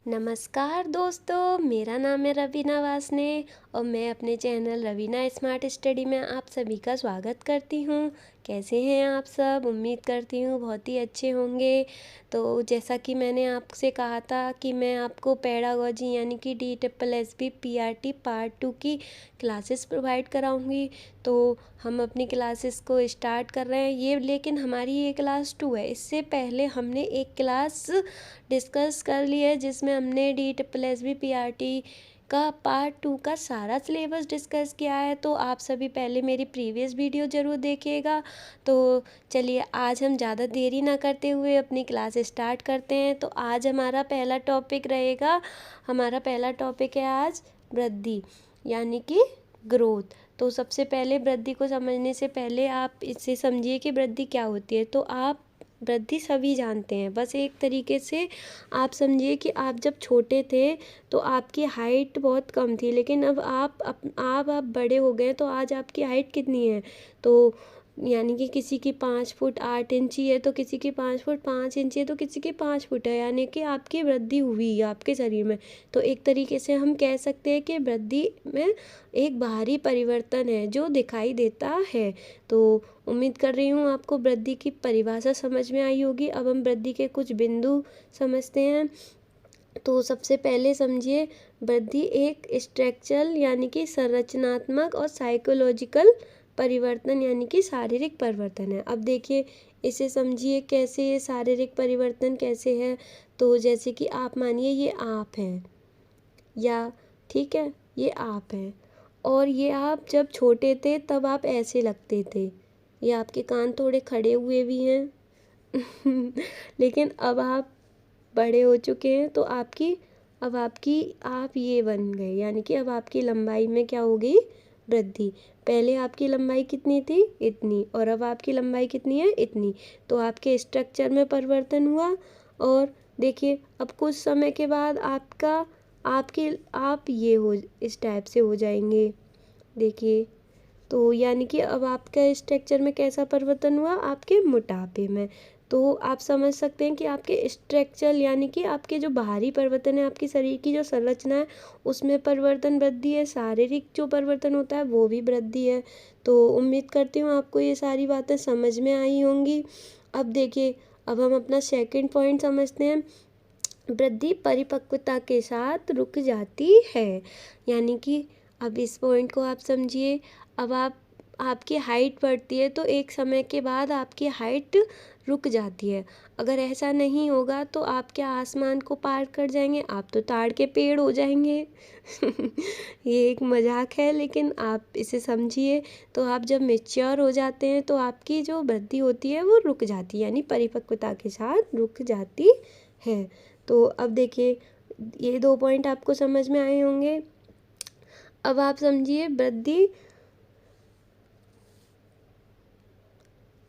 नमस्कार दोस्तों, मेरा नाम है रवीना वासने और मैं अपने चैनल रवीना स्मार्ट स्टडी में आप सभी का स्वागत करती हूँ। कैसे हैं आप सब? उम्मीद करती हूँ बहुत ही अच्छे होंगे। तो जैसा कि मैंने आपसे कहा था कि मैं आपको पेडागोजी यानी कि DSSB PRT पार्ट 2 की क्लासेस प्रोवाइड कराऊंगी। तो हम अपनी क्लासेस को स्टार्ट कर रहे हैं लेकिन हमारी ये क्लास 2 है। इससे पहले हमने एक क्लास डिस्कस कर ली है जिसमें हमने DSSB PRT का पार्ट 2 का सारा सिलेबस डिस्कस किया है। तो आप सभी पहले मेरी प्रीवियस वीडियो ज़रूर देखिएगा। तो चलिए आज हम ज़्यादा देरी ना करते हुए अपनी क्लास स्टार्ट करते हैं। तो आज हमारा पहला टॉपिक रहेगा, हमारा पहला टॉपिक है आज वृद्धि यानी कि ग्रोथ। तो सबसे पहले वृद्धि को समझने से पहले आप इससे समझिए कि वृद्धि क्या होती है। तो आप वृद्धि सभी जानते हैं, बस एक तरीके से आप समझिए कि आप जब छोटे थे तो आपकी हाइट बहुत कम थी, लेकिन अब आप बड़े हो गए तो आज आपकी हाइट कितनी है। तो यानी कि किसी की 5 फुट 8 इंची है, तो किसी की 5 फुट 5 इंची है, तो किसी की 5 फुट है, यानी कि आपकी वृद्धि हुई आपके शरीर में। तो एक तरीके से हम कह सकते हैं कि वृद्धि में एक बाहरी परिवर्तन है जो दिखाई देता है। तो उम्मीद कर रही हूँ आपको वृद्धि की परिभाषा समझ में आई होगी। अब हम वृद्धि के कुछ बिंदु समझते हैं। तो सबसे पहले समझिए, वृद्धि एक स्ट्रक्चरल यानी कि संरचनात्मक और साइकोलॉजिकल परिवर्तन यानी कि शारीरिक परिवर्तन है। अब देखिए इसे समझिए कैसे ये शारीरिक परिवर्तन कैसे है। तो जैसे कि आप मानिए ये आप हैं, या ठीक है ये आप हैं, और ये आप जब छोटे थे तब आप ऐसे लगते थे। ये आपके कान थोड़े खड़े हुए भी हैं लेकिन अब आप बड़े हो चुके हैं तो आप ये बन गए, यानी कि अब आपकी लंबाई में क्या हो गई? वृद्धि। पहले आपकी लंबाई कितनी थी? इतनी, और अब आपकी लंबाई कितनी है? इतनी। तो आपके स्ट्रक्चर में परिवर्तन हुआ। और देखिए अब कुछ समय के बाद आप ये हो इस टाइप से हो जाएंगे। देखिए तो यानी कि अब आपका स्ट्रक्चर में कैसा परिवर्तन हुआ? आपके मोटापे में। तो आप समझ सकते हैं कि आपके स्ट्रक्चर यानी कि आपके जो बाहरी परिवर्तन है, आपकी शरीर की जो संरचना है उसमें परिवर्तन वृद्धि है, शारीरिक जो परिवर्तन होता है वो भी वृद्धि है। तो उम्मीद करती हूँ आपको ये सारी बातें समझ में आई होंगी। अब देखिए, अब हम अपना सेकंड पॉइंट समझते हैं। वृद्धि परिपक्वता के साथ रुक जाती है, यानी कि अब इस पॉइंट को आप समझिए। अब आपकी हाइट बढ़ती है तो एक समय के बाद आपकी हाइट रुक जाती है। अगर ऐसा नहीं होगा तो आप क्या आसमान को पार कर जाएंगे? आप तो ताड़ के पेड़ हो जाएंगे ये एक मजाक है, लेकिन आप इसे समझिए। तो आप जब मैच्योर हो जाते हैं तो आपकी जो वृद्धि होती है वो रुक जाती है, यानी परिपक्वता के साथ रुक जाती है। तो अब देखिए ये 2 पॉइंट आपको समझ में आए होंगे। अब आप समझिए वृद्धि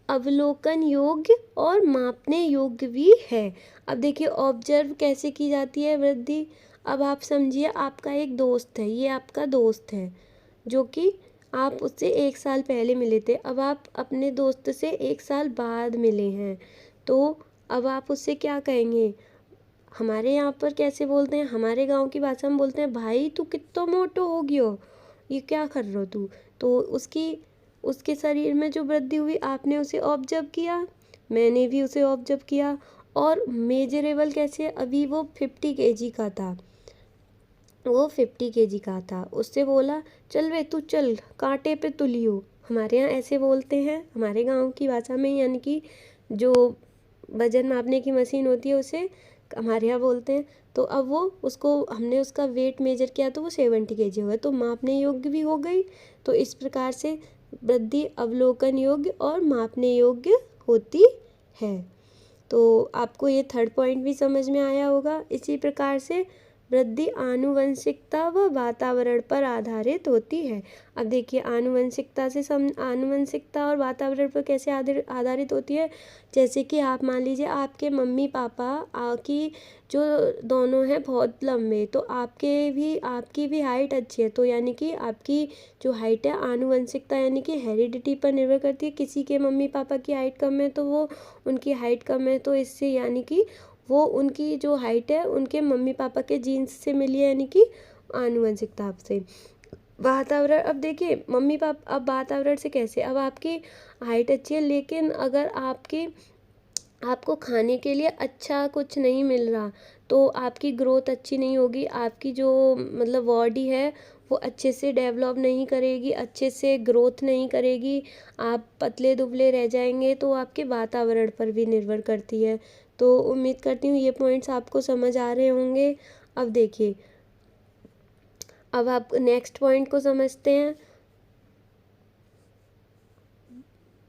अवलोकन योग्य और मापने योग्य भी है। अब देखिए ऑब्जर्व कैसे की जाती है वृद्धि। अब आप समझिए आपका एक दोस्त है, ये आपका दोस्त है जो कि आप उससे 1 साल पहले मिले थे। अब आप अपने दोस्त से 1 साल बाद मिले हैं, तो अब आप उससे क्या कहेंगे? हमारे यहाँ पर कैसे बोलते हैं, हमारे गांव की भाषा में बोलते हैं, भाई तू कितना मोटो हो गयो, ये क्या कर रहे हो तू। तो उसके शरीर में जो वृद्धि हुई आपने उसे ऑब्जर्व किया, मैंने भी उसे ऑब्जर्व किया। और मेजरेबल कैसे? अभी वो 50 kg का था, वो 50 kg का था। उससे बोला चल वे तू चल कांटे पे तुलियो। हमारे यहाँ ऐसे बोलते हैं, हमारे गांव की भाषा में, यानी कि जो वजन मापने की मशीन होती है उसे हमारे यहाँ बोलते हैं। तो अब हमने उसका वेट मेजर किया तो वो 70 kg हो गया, तो मापने योग्य भी हो गई। तो इस प्रकार से वृद्धि अवलोकन योग्य और मापने योग्य होती है। तो आपको ये थर्ड पॉइंट भी समझ में आया होगा। इसी प्रकार से वृद्धि आनुवंशिकता व वातावरण पर आधारित होती है। अब देखिए आनुवंशिकता और वातावरण पर कैसे आधारित होती है। जैसे कि आप मान लीजिए आपके मम्मी पापा की जो दोनों हैं बहुत लंबे, तो आपकी भी हाइट अच्छी है, तो यानी कि आपकी जो हाइट है आनुवंशिकता यानी कि हेरिडिटी पर निर्भर करती है। किसी के मम्मी पापा की हाइट कम है तो वो उनकी हाइट कम है, तो इससे यानी कि वो उनकी जो हाइट है उनके मम्मी पापा के जीन्स से मिली है, यानी कि आनुवंशिकता से। वातावरण, अब देखिए मम्मी पापा, अब वातावरण से कैसे, अब आपकी हाइट अच्छी है लेकिन अगर आपको खाने के लिए अच्छा कुछ नहीं मिल रहा तो आपकी ग्रोथ अच्छी नहीं होगी, आपकी जो मतलब बॉडी है वो अच्छे से डेवलप नहीं करेगी, अच्छे से ग्रोथ नहीं करेगी, आप पतले दुबले रह जाएंगे। तो आपके वातावरण पर भी निर्भर करती है। तो उम्मीद करती हूँ ये पॉइंट्स आपको समझ आ रहे होंगे। अब देखिए, अब आप नेक्स्ट पॉइंट को समझते हैं।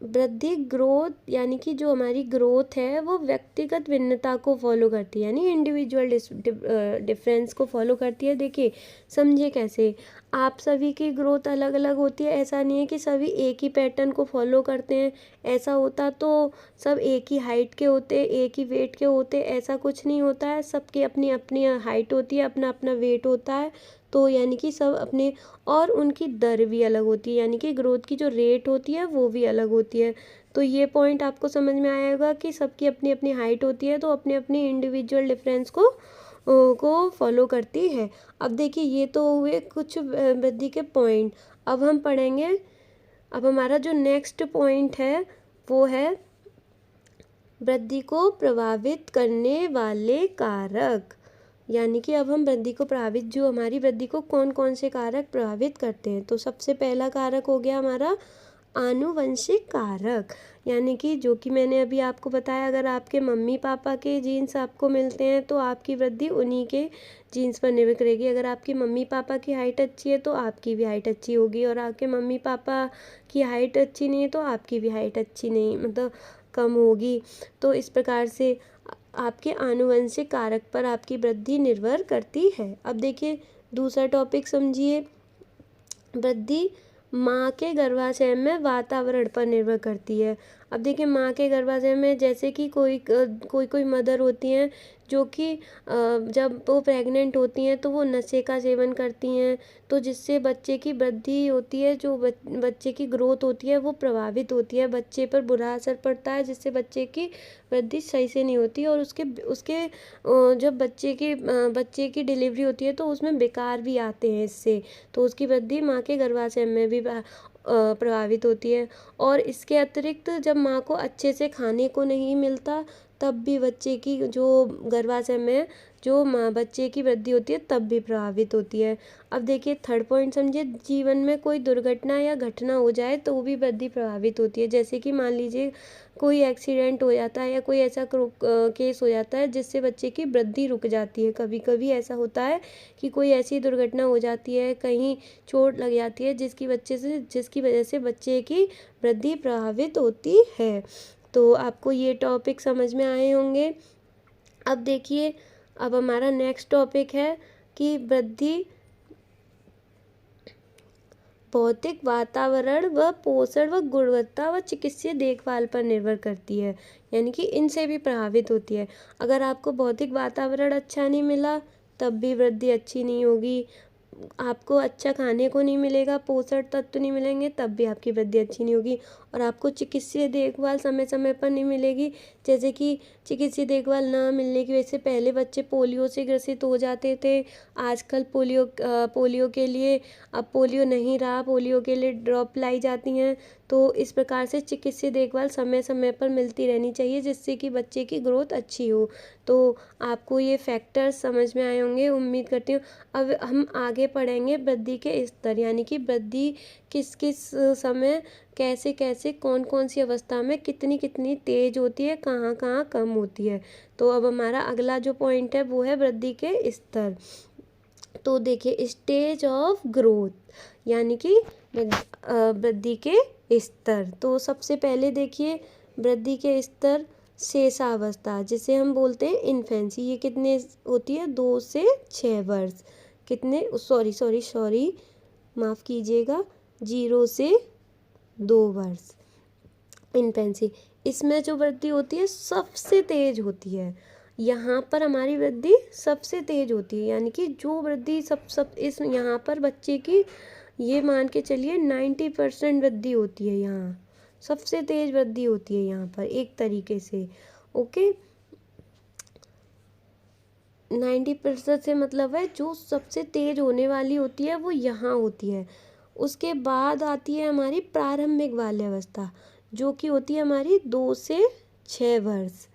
वृद्धि ग्रोथ, यानी कि जो हमारी ग्रोथ है वो व्यक्तिगत भिन्नता को फॉलो करती है, यानी इंडिविजुअल डिफरेंस को फॉलो करती है। देखिए समझिए कैसे, आप सभी की ग्रोथ अलग अलग होती है, ऐसा नहीं है कि सभी एक ही पैटर्न को फॉलो करते हैं। ऐसा होता तो सब एक ही हाइट के होते, एक ही वेट के होते, ऐसा कुछ नहीं होता है। सबकी अपनी अपनी हाइट होती है, अपना अपना वेट होता है। तो यानी कि सब अपने, और उनकी दर भी अलग होती है, यानी कि ग्रोथ की जो रेट होती है वो भी अलग होती है। तो ये पॉइंट आपको समझ में आएगा कि सबकी अपनी अपनी हाइट होती है तो अपने अपने इंडिविजुअल डिफरेंस को फॉलो करती है। अब देखिए ये तो हुए कुछ वृद्धि के पॉइंट। अब हम पढ़ेंगे, अब हमारा जो नेक्स्ट पॉइंट है वो है वृद्धि को प्रभावित करने वाले कारक। यानी कि अब हम वृद्धि को प्रभावित, जो हमारी वृद्धि को कौन कौन से कारक प्रभावित करते हैं। तो सबसे पहला कारक हो गया हमारा आनुवंशिक कारक, यानी कि जो कि मैंने अभी आपको बताया, अगर आपके मम्मी पापा के जीन्स आपको मिलते हैं तो आपकी वृद्धि उन्हीं के जीन्स पर निर्भर करेगी। अगर आपकी मम्मी पापा की हाइट अच्छी है तो आपकी भी हाइट अच्छी होगी, और आपके मम्मी पापा की हाइट अच्छी नहीं है तो आपकी भी हाइट अच्छी नहीं, मतलब कम होगी। तो इस प्रकार से आपके आनुवंशिक कारक पर आपकी वृद्धि निर्भर करती है। अब देखिए दूसरा टॉपिक समझिए, वृद्धि माँ के गर्भाशय में वातावरण पर निर्भर करती है। अब देखिए माँ के गर्भाशय में, जैसे कि कोई मदर होती हैं जो कि जब वो प्रेग्नेंट होती हैं तो वो नशे का सेवन करती हैं, तो जिससे बच्चे की वृद्धि होती है, जो बच्चे की ग्रोथ होती है वो प्रभावित होती है, बच्चे पर बुरा असर पड़ता है, जिससे बच्चे की वृद्धि सही से नहीं होती, और उसके उसके जब बच्चे की डिलीवरी होती है तो उसमें विकार भी आते हैं इससे। तो उसकी वृद्धि माँ के गर्भाशय में भी प्रभावित होती है। और इसके अतिरिक्त जब माँ को अच्छे से खाने को नहीं मिलता तब भी बच्चे की जो गर्भाशय में जो माँ बच्चे की वृद्धि होती है तब भी प्रभावित होती है। अब देखिए थर्ड पॉइंट समझिए, जीवन में कोई दुर्घटना या घटना हो जाए तो भी वृद्धि प्रभावित होती है। जैसे कि मान लीजिए कोई एक्सीडेंट हो जाता है या कोई ऐसा केस हो जाता है जिससे बच्चे की वृद्धि रुक जाती है। कभी कभी ऐसा होता है कि कोई ऐसी दुर्घटना हो जाती है, कहीं चोट लग जाती है जिसकी वजह से बच्चे की वृद्धि प्रभावित होती है। तो आपको ये टॉपिक समझ में आए होंगे। अब देखिए, अब हमारा नेक्स्ट टॉपिक है कि वृद्धि भौतिक वातावरण व पोषण व गुणवत्ता व चिकित्सीय देखभाल पर निर्भर करती है, यानी कि इनसे भी प्रभावित होती है। अगर आपको भौतिक वातावरण अच्छा नहीं मिला तब भी वृद्धि अच्छी नहीं होगी, आपको अच्छा खाने को नहीं मिलेगा, पोषण तत्व नहीं मिलेंगे तब भी आपकी वृद्धि अच्छी नहीं होगी, और आपको चिकित्सीय देखभाल समय समय पर नहीं मिलेगी। जैसे कि चिकित्सीय देखभाल ना मिलने की वजह से पहले बच्चे पोलियो से ग्रसित हो जाते थे, आजकल पोलियो के लिए, अब पोलियो नहीं रहा, पोलियो के लिए ड्रॉप लाई जाती हैं। तो इस प्रकार से चिकित्सीय देखभाल समय समय पर मिलती रहनी चाहिए जिससे कि बच्चे की ग्रोथ अच्छी हो। तो आपको ये फैक्टर्स समझ में आए होंगे, उम्मीद करती हूँ। अब हम आगे पढ़ेंगे वृद्धि के स्तर, यानी कि वृद्धि किस किस समय, कैसे कैसे, कौन कौन सी अवस्था में कितनी कितनी तेज होती है, कहाँ कहाँ कम होती है। तो अब हमारा अगला जो पॉइंट है वो है वृद्धि के स्तर। तो देखिए स्टेज ऑफ ग्रोथ, यानी कि वृद्धि के स्तर। तो सबसे पहले देखिए वृद्धि के स्तर, शेषावस्था जिसे हम बोलते हैं इन्फेंसी, ये कितने होती है, 2 से 6 वर्ष, कितने, सॉरी माफ़ कीजिएगा, 0 से 2 वर्ष इन्फेंसी। इसमें जो वृद्धि होती है सबसे तेज होती है, यहाँ पर हमारी वृद्धि सबसे तेज होती है, यानी कि जो वृद्धि सब इस यहाँ पर बच्चे की, ये मान के चलिए 90% वृद्धि होती है, यहाँ सबसे तेज वृद्धि होती है यहाँ पर एक तरीके से। ओके, 90% से मतलब है जो सबसे तेज होने वाली होती है वो यहाँ होती है। उसके बाद आती है हमारी प्रारंभिक बाल्यावस्था, जो कि होती है हमारी 2 से 6 वर्ष,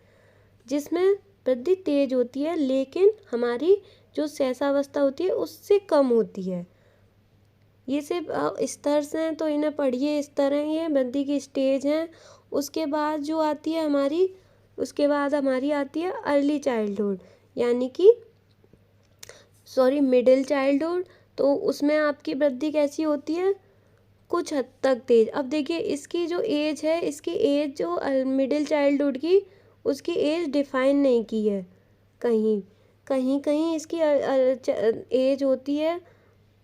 जिसमें वृद्धि तेज होती है, लेकिन हमारी जो शैशवावस्था होती है उससे कम होती है। ये सिर्फ स्तर से हैं तो इन्हें पढ़िए, स्तर हैं ये, वृद्धि की स्टेज हैं। उसके बाद जो आती है हमारी, उसके बाद हमारी आती है अर्ली चाइल्डहुड, यानी कि मिडिल चाइल्डहुड। तो उसमें आपकी वृद्धि कैसी होती है, कुछ हद तक तेज। अब देखिए इसकी जो एज है, इसकी एज जो मिडिल चाइल्डहुड की, उसकी एज डिफाइन नहीं की है कहीं कहीं कहीं इसकी एज होती है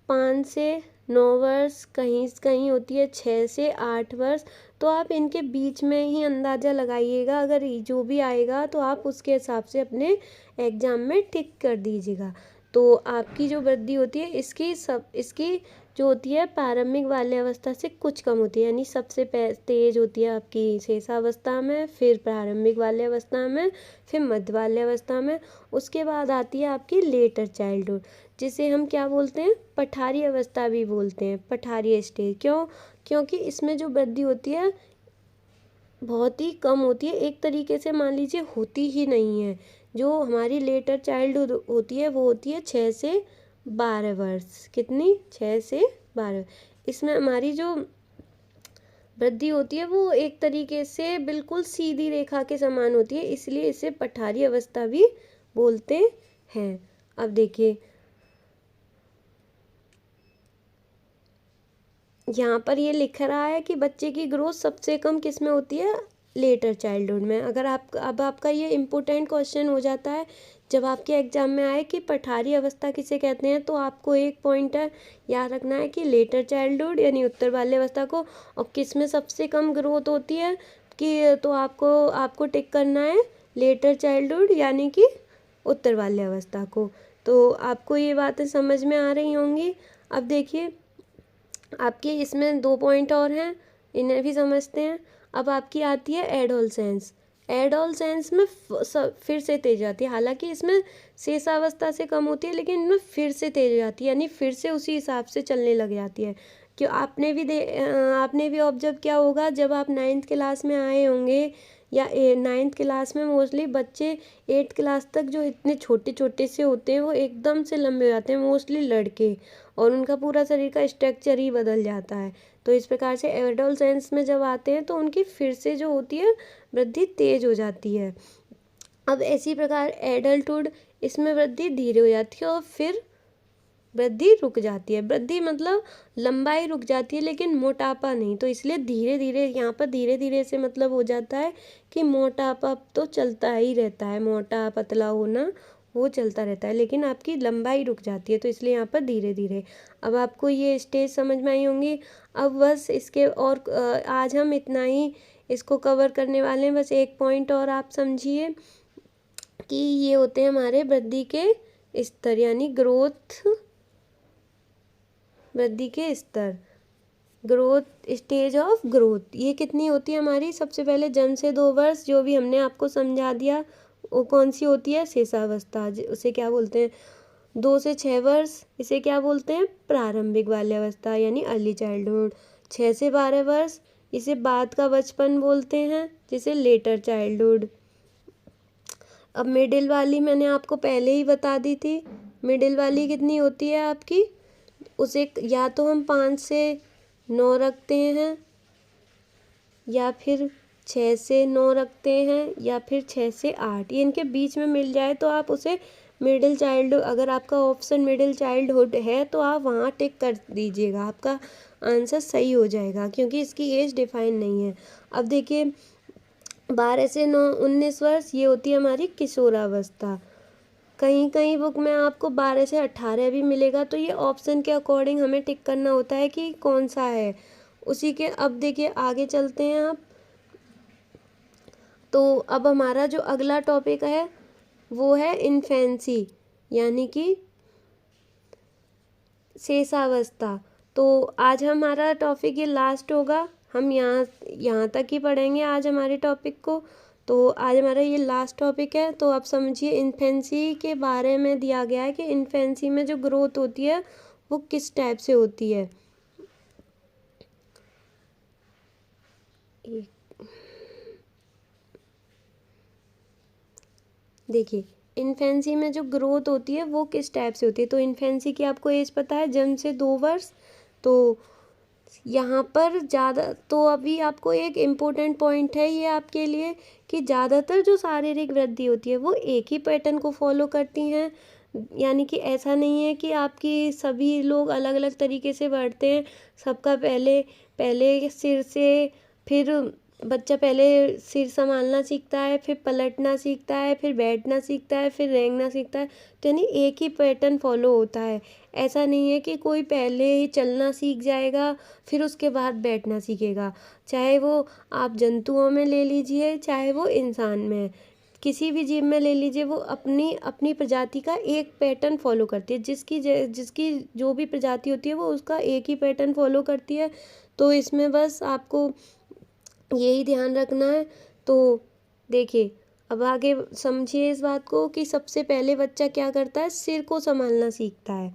5 से 9 वर्ष, कहीं कहीं होती है 6 से 8 वर्ष। तो आप इनके बीच में ही अंदाज़ा लगाइएगा, अगर जो भी आएगा तो आप उसके हिसाब से अपने एग्ज़ाम में टिक कर दीजिएगा। तो आपकी जो वृद्धि होती है इसकी जो होती है प्रारंभिक बाल्यावस्था से कुछ कम होती है, यानी सबसे तेज होती है आपकी शैशवावस्था में, फिर प्रारंभिक बाल्यावस्था में, फिर मध्य बाल्यावस्था में। उसके बाद आती है आपकी लेटर चाइल्डहुड, जिसे हम क्या बोलते हैं, पठारी अवस्था भी बोलते हैं, पठारी स्टेज। क्योंकि इसमें जो वृद्धि होती है बहुत ही कम होती है, एक तरीके से मान लीजिए होती ही नहीं है। जो हमारी लेटर चाइल्डहुड होती है वो होती है 6 से 12 वर्ष। कितनी, 6 से 12। इसमें हमारी जो वृद्धि होती है वो एक तरीके से बिल्कुल सीधी रेखा के समान होती है, इसलिए इसे पठारी अवस्था भी बोलते हैं। अब देखिए यहाँ पर ये लिख रहा है कि बच्चे की ग्रोथ सबसे कम किस में होती है, लेटर चाइल्डहुड में। अगर अब आपका ये इम्पोर्टेंट क्वेश्चन हो जाता है जब आपके एग्जाम में आए कि पठारी अवस्था किसे कहते हैं, तो आपको एक पॉइंट है याद रखना है कि लेटर चाइल्डहुड यानी उत्तर बाल्यावस्था को, और किस में सबसे कम ग्रोथ होती है कि, तो आपको टिक करना है लेटर चाइल्डहुड यानी कि उत्तर बाल्यावस्था को। तो आपको ये बातें समझ में आ रही होंगी। अब देखिए आपके इसमें 2 पॉइंट और हैं, इन्हें भी समझते हैं। अब आपकी आती है एडोलसेंस। एडोलसेंस में फिर से तेज आती है, हालांकि इसमें शैशवावस्था से कम होती है, लेकिन इनमें फिर से तेज आती है, यानी फिर से उसी हिसाब से चलने लग जाती है। क्यों, आपने भी ऑब्जर्व किया होगा जब आप 9th क्लास में आए होंगे, या 9th क्लास में मोस्टली बच्चे 8th क्लास तक जो इतने छोटे छोटे से होते हैं वो एकदम से लंबे हो जाते हैं, मोस्टली लड़के, और उनका पूरा शरीर का स्ट्रक्चर ही बदल जाता है। तो इस प्रकार से एडोलसेंस में जब आते हैं तो उनकी फिर से जो होती है वृद्धि तेज हो जाती है। अब इसी प्रकार एडल्टहुड, इसमें वृद्धि धीरे हो जाती है और फिर वृद्धि रुक जाती है। वृद्धि मतलब लंबाई रुक जाती है लेकिन मोटापा नहीं, तो इसलिए धीरे धीरे, यहाँ पर धीरे धीरे से मतलब हो जाता है कि मोटापा तो चलता ही रहता है, मोटा पतला होना वो चलता रहता है, लेकिन आपकी लंबाई रुक जाती है, तो इसलिए यहाँ पर धीरे धीरे। अब आपको ये स्टेज समझ में आई होंगी। अब बस इसके और आज हम इतना ही इसको कवर करने वाले हैं। बस एक पॉइंट और आप समझिए कि ये होते हैं हमारे वृद्धि के स्तर, यानी वृद्धि के स्तर, ग्रोथ, स्टेज ऑफ ग्रोथ। ये कितनी होती है हमारी, सबसे पहले जन्म से 2 वर्ष, जो भी हमने आपको समझा दिया, वो कौन सी होती है, शैशवावस्था, उसे क्या बोलते हैं। 2 से 6 वर्ष, इसे क्या बोलते हैं, प्रारंभिक बाल्यावस्था यानी अर्ली चाइल्डहुड। 6 से 12 वर्ष, इसे बाद का बचपन बोलते हैं, जिसे लेटर चाइल्डहुड। अब मिडिल वाली मैंने आपको पहले ही बता दी थी, मिडिल वाली कितनी होती है आपकी, उसे या तो हम 5 से 9 रखते हैं, या फिर 6 से 9 रखते हैं, या फिर 6 से 8, ये इनके बीच में मिल जाए तो आप उसे मिडिल चाइल्ड, अगर आपका ऑप्शन मिडिल चाइल्डहुड है तो आप वहाँ टिक कर दीजिएगा, आपका आंसर सही हो जाएगा, क्योंकि इसकी एज डिफाइन नहीं है। अब देखिए 12 से 19 वर्ष, ये होती है हमारी किशोरावस्था। कहीं कहीं बुक में आपको 12 से 18 भी मिलेगा, तो ये ऑप्शन के अकॉर्डिंग हमें टिक करना होता है कि कौन सा है उसी के। अब देखिए आगे चलते हैं आप, तो अब हमारा जो अगला टॉपिक है वो है इन्फेंसी, यानी कि शैशवावस्था। तो आज हमारा टॉपिक ये लास्ट होगा, हम यहाँ तक ही पढ़ेंगे आज हमारे टॉपिक को। तो आज हमारा ये लास्ट टॉपिक है। तो आप समझिए इन्फेंसी के बारे में दिया गया है कि इन्फेंसी में जो ग्रोथ होती है वो किस टाइप से होती है। देखिए इन्फेंसी में जो ग्रोथ होती है वो किस टाइप से होती है। तो इन्फेंसी की आपको एज पता है, जन्म से 2 वर्ष। तो यहाँ पर ज़्यादा तो अभी आपको एक इम्पोर्टेंट पॉइंट है ये आपके लिए कि ज़्यादातर जो शारीरिक वृद्धि होती है वो एक ही पैटर्न को फॉलो करती हैं। यानी कि ऐसा नहीं है कि आपकी सभी लोग अलग अलग तरीके से बढ़ते हैं। सबका पहले पहले सिर से, फिर बच्चा पहले सिर संभालना सीखता है, फिर पलटना सीखता है, फिर बैठना सीखता है, फिर रेंगना सीखता है। तो यानी एक ही पैटर्न फॉलो होता है। ऐसा नहीं है कि कोई पहले ही चलना सीख जाएगा फिर उसके बाद बैठना सीखेगा। चाहे वो आप जंतुओं में ले लीजिए, चाहे वो इंसान में, किसी भी जीव में ले लीजिए, वो अपनी अपनी प्रजाति का एक पैटर्न फॉलो करती है। जिसकी जो भी प्रजाति होती है वो उसका एक ही पैटर्न फॉलो करती है। तो इसमें बस आपको यही ध्यान रखना है। तो देखिए अब आगे समझिए इस बात को कि सबसे पहले बच्चा क्या करता है, सिर को संभालना सीखता है।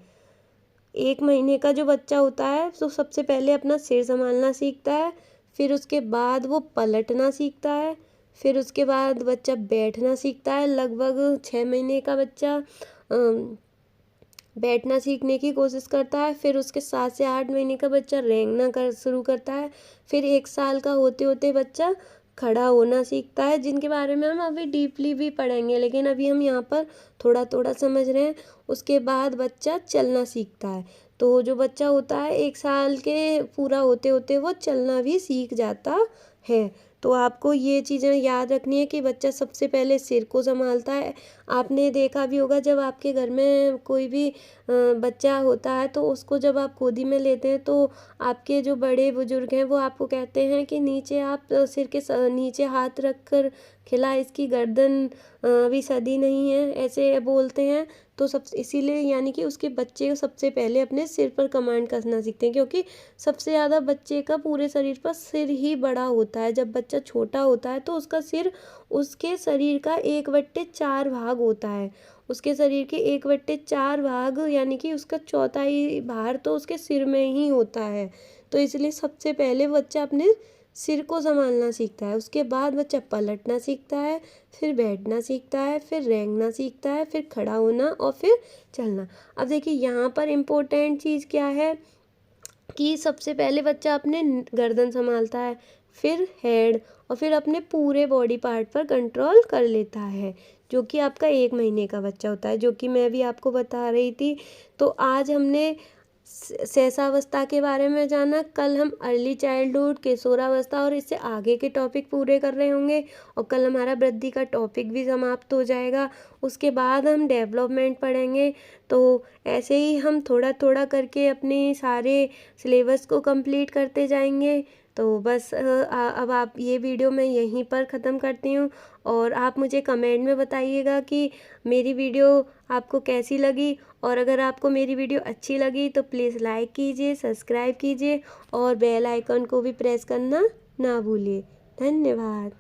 1 महीने का जो बच्चा होता है तो सबसे पहले अपना सिर संभालना सीखता है, फिर उसके बाद वो पलटना सीखता है, फिर उसके बाद बच्चा बैठना सीखता है। लगभग 6 महीने का बच्चा बैठना सीखने की कोशिश करता है। फिर उसके 7 से 8 महीने का बच्चा रेंगना शुरू करता है। फिर 1 साल का होते होते बच्चा खड़ा होना सीखता है, जिनके बारे में हम अभी डीपली भी पढ़ेंगे, लेकिन अभी हम यहाँ पर थोड़ा थोड़ा समझ रहे हैं। उसके बाद बच्चा चलना सीखता है। तो जो बच्चा होता है 1 साल के पूरा होते होते वो चलना भी सीख जाता है। तो आपको ये चीज़ें याद रखनी है कि बच्चा सबसे पहले सिर को संभालता है। आपने देखा भी होगा जब आपके घर में कोई भी बच्चा होता है तो उसको जब आप गोदी में लेते हैं तो आपके जो बड़े बुजुर्ग हैं वो आपको कहते हैं कि नीचे आप सिर के नीचे हाथ रख कर खिला, इसकी गर्दन अभी सदी नहीं है, ऐसे बोलते हैं। तो सब इसीलिए यानी कि उसके बच्चे को सबसे पहले अपने सिर पर कमांड करना सीखते हैं, क्योंकि सबसे ज़्यादा बच्चे का पूरे शरीर पर सिर ही बड़ा होता है। जब बच्चा छोटा होता है तो उसका सिर उसके शरीर का 1/4 भाग होता है। उसके शरीर के 1/4 भाग यानी कि उसका चौथाई भार तो उसके सिर में ही होता है। तो इसलिए सबसे पहले बच्चा अपने सिर को संभालना सीखता है। उसके बाद बच्चा पलटना सीखता है, फिर बैठना सीखता है, फिर रेंगना सीखता है, फिर खड़ा होना और फिर चलना। अब देखिए यहाँ पर इम्पोर्टेंट चीज़ क्या है कि सबसे पहले बच्चा अपने गर्दन संभालता है, फिर हेड और फिर अपने पूरे बॉडी पार्ट पर कंट्रोल कर लेता है, जो कि आपका 1 महीने का बच्चा होता है, जो कि मैं भी आपको बता रही थी। तो आज हमने शैशवावस्था के बारे में जाना। कल हम अर्ली चाइल्डहुड, किशोरावस्था और इससे आगे के टॉपिक पूरे कर रहे होंगे, और कल हमारा वृद्धि का टॉपिक भी समाप्त हो जाएगा। उसके बाद हम डेवलपमेंट पढ़ेंगे। तो ऐसे ही हम थोड़ा थोड़ा करके अपने सारे सिलेबस को कंप्लीट करते जाएंगे। तो बस अब आप ये वीडियो मैं यहीं पर ख़त्म करती हूँ, और आप मुझे कमेंट में बताइएगा कि मेरी वीडियो आपको कैसी लगी। और अगर आपको मेरी वीडियो अच्छी लगी तो प्लीज़ लाइक कीजिए, सब्सक्राइब कीजिए और बेल आइकन को भी प्रेस करना ना भूलिए। धन्यवाद।